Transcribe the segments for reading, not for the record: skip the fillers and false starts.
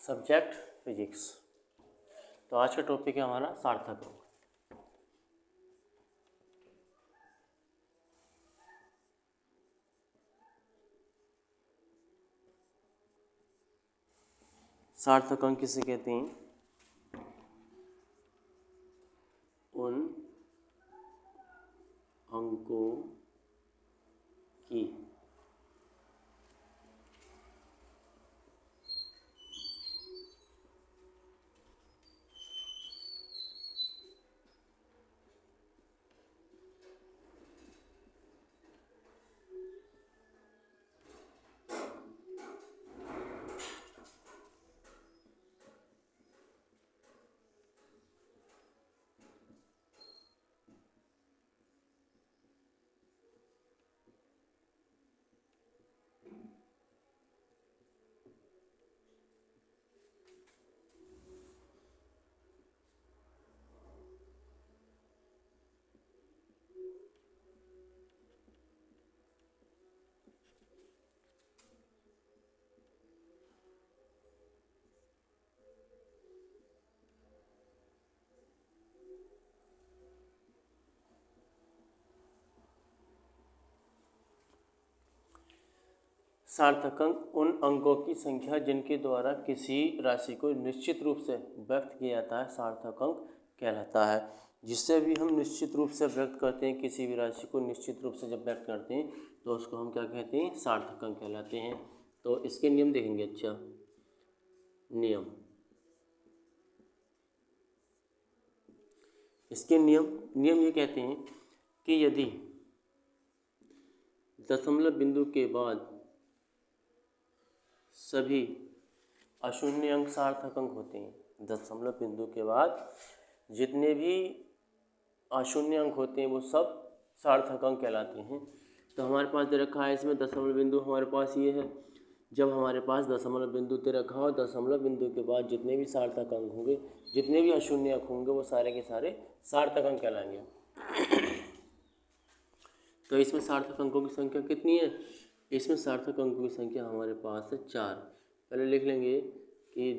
Subject physics. तो आज का टॉपिक है हमारा सार्थक अंक। सार्थक अंक किसे कहते हैं? उन अंकों की सार्थक अंक उन अंकों की संख्या जिनके द्वारा किसी राशि को निश्चित रूप से व्यक्त किया जाता है सार्थक अंक कहलाता है। जिससे भी हम निश्चित रूप से व्यक्त करते हैं, किसी भी राशि को निश्चित रूप से जब व्यक्त करते हैं तो उसको हम क्या कहते हैं? सार्थक अंक कहलाते हैं। तो इसके नियम देखेंगे। अच्छा, नियम, इसके नियम ये कहते हैं कि यदि दशमलव बिंदु के बाद सभी अशून्य अंक सार्थक अंक होते हैं, दशमलव बिंदु के बाद जितने भी अशून्य अंक होते हैं वो सब सार्थक अंक कहलाते हैं। तो हमारे पास दे रखा है इसमें दशमलव बिंदु, हमारे पास ये है। जब हमारे पास दशमलव बिंदु दे रखा हो, दशमलव बिंदु के बाद जितने भी सार्थक अंक होंगे, जितने भी अशून्य अंक होंगे, वो सारे के सारे सार्थक अंक कहलाएंगे। तो इसमें सार्थक अंकों की संख्या कितनी है? इसमें सार्थक अंकों की संख्या हमारे पास है 4। पहले लिख लेंगे कि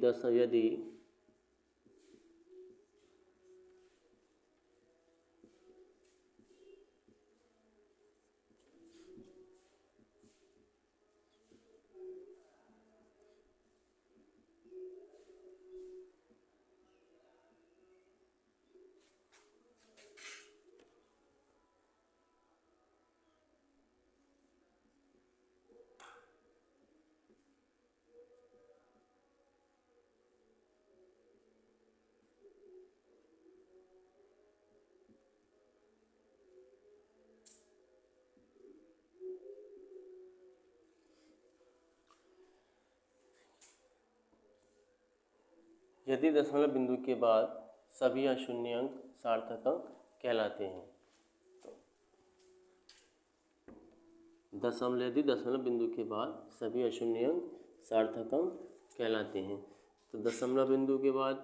यदि दशमलव बिंदु के बाद सभी अशून्य अंक सार्थक अंक कहलाते हैं। दशमलव बिंदु के बाद सभी अशून्य अंक सार्थक अंक कहलाते हैं। तो दशमलव बिंदु के बाद,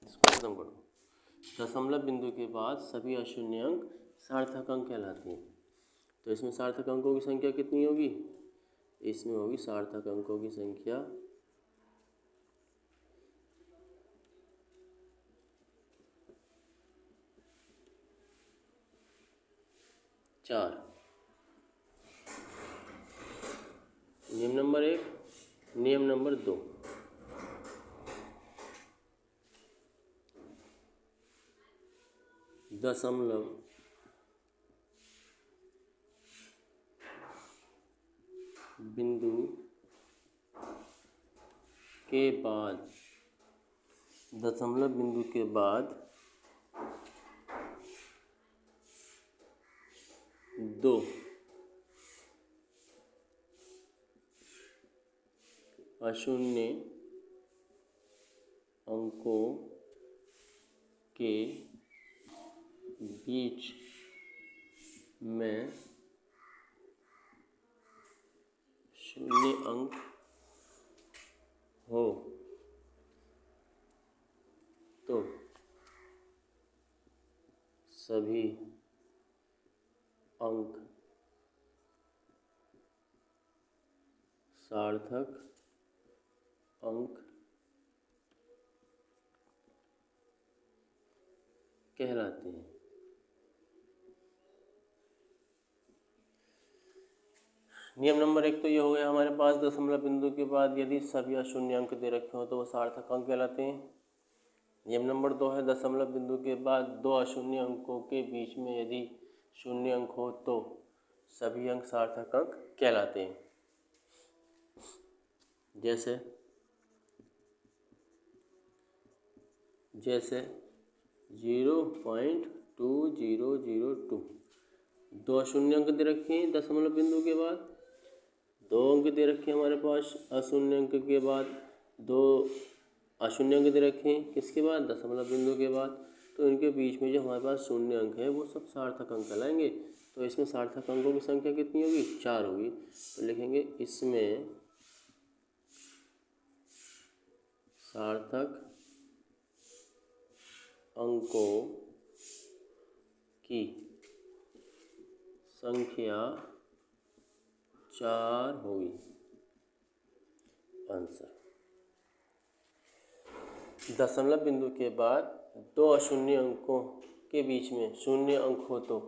इसको खत्म करो, दशमलव बिंदु के बाद सभी अशून्य अंक सार्थक अंक कहलाते हैं। तो इसमें सार्थक अंकों की संख्या कितनी होगी? इसमें होगी सार्थक अंकों की संख्या 4। नियम नंबर 1, नियम नंबर 2। दशमलव बिंदु के बाद, दशमलव बिंदु के बाद 2 अशून्य अंकों के बीच में शून्य अंक हो तो सभी अंक सार्थक अंक कहलाते हैं। नियम नंबर 1 तो ये हो गया हमारे पास, दशमलव बिंदु के बाद यदि सभी अशून्य अंक दे रखे हो तो वो सार्थक अंक कहलाते हैं। नियम नंबर 2 है, दशमलव बिंदु के बाद दो अशून्य अंकों के बीच में यदि शून्य अंक हो तो सभी अंक सार्थक अंक कहलाते हैं। जैसे 0.2002, दो अशून्य अंक दे रखे हैं दशमलव बिंदु के बाद, दो अंक दे रखे हैं हमारे पास अशून्य अंक के बाद, दो अशून्य अंक दे रखे हैं किसके बाद, दशमलव बिंदु के बाद। तो इनके बीच में जो हमारे पास शून्य अंक है वो सब सार्थक अंक कहलाएंगे। तो इसमें सार्थक अंकों की संख्या कितनी होगी, 4 होगी। तो लिखेंगे इसमें सार्थक अंकों की संख्या 4 होगी। आंसर। दशमलव बिंदु के बाद दो अशून्य अंकों के बीच में शून्य अंक हो तो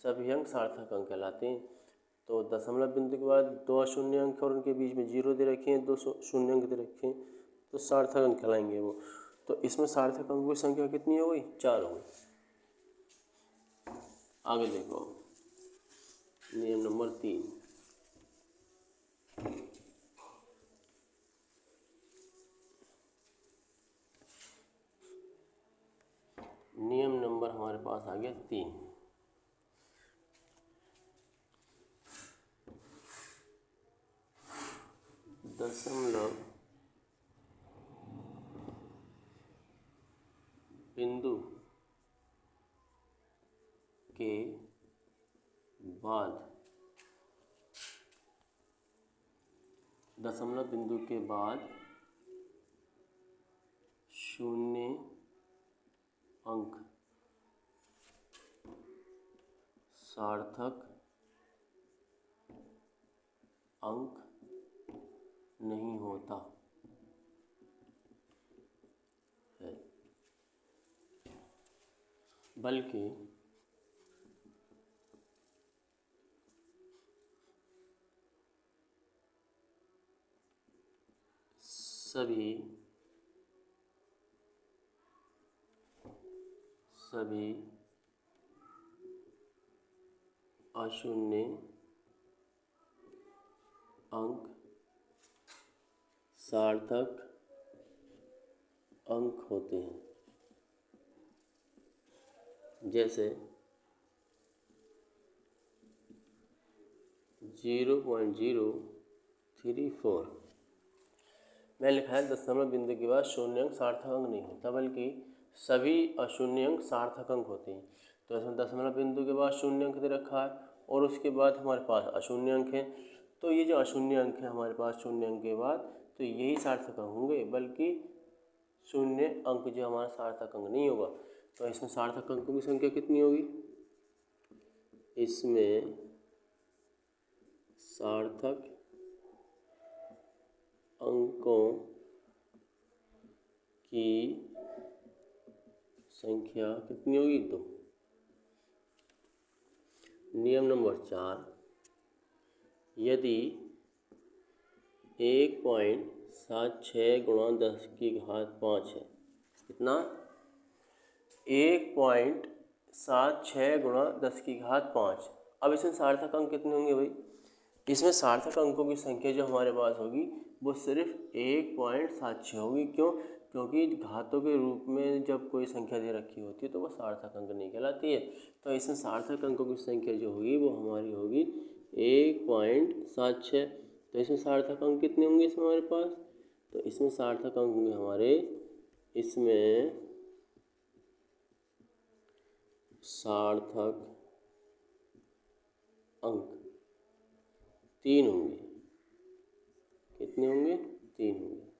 सभी अंक सार्थक अंक कहलाते हैं। तो दशमलव बिंदु के बाद दो अशून्य अंक और उनके बीच में 0 दे रखे हैं, दो शून्य अंक दे रखे हैं, तो सार्थक अंक कहलाएंगे वो। तो इसमें सार्थक अंकों की संख्या कितनी हो गई, 4 हो गई। आगे देखो नियम नंबर 3। नियम नंबर हमारे पास आ गया 3। दशमलव बिंदु के बाद दशमलव बिंदु के बाद शून्य अंक सार्थक अंक नहीं होता है, बल्कि सभी अशून्य अंक सार्थक अंक होते हैं। जैसे 0.034 में लिखा है दशमलव बिंदु के बाद शून्य अंक सार्थक अंक नहीं होता बल्कि सभी अशून्य अंक सार्थक अंक होते हैं। तो इसमें दशमलव बिंदु के बाद शून्य अंक दे रखा है और उसके बाद हमारे पास अशून्य अंक है। तो ये जो अशून्य अंक है हमारे पास शून्य अंक के बाद, तो यही सार्थक अंक होंगे, बल्कि शून्य अंक जो हमारा सार्थक अंक नहीं होगा। तो इसमें सार्थक अंकों की संख्या कितनी होगी, इसमें सार्थक अंकों की संख्या कितनी होगी, 2। नियम नंबर 4, यदि 1.76 गुणा 10 की घात 5 है, कितना, 1.76 गुणा 10 की घात 5। अब इसमें सार्थक अंक कितने होंगे भाई, इसमें सार्थक अंकों की संख्या जो हमारे पास होगी वो सिर्फ 1.76 होगी। क्यों, क्योंकि घातों के रूप में जब कोई संख्या दे रखी होती है तो वह सार्थक अंक नहीं कहलाती है। तो इसमें सार्थक अंकों की संख्या जो होगी वो हमारी होगी 1.76। तो इसमें सार्थक अंक कितने होंगे इसमें हमारे पास, तो इसमें सार्थक अंक होंगे हमारे, इसमें सार्थक अंक 3 होंगे। कितने होंगे, 3 होंगे।